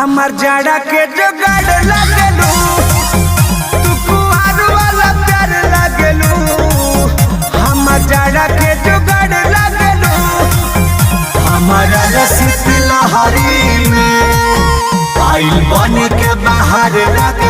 हमार जाड़ा के जुगाड़ लागलू, तू कुआर वाला प्यार लागलू। हमार जाड़ा के जुगाड़ लागलू, हमारा रसिक लहरी में आइल बन के बाहर लागलू।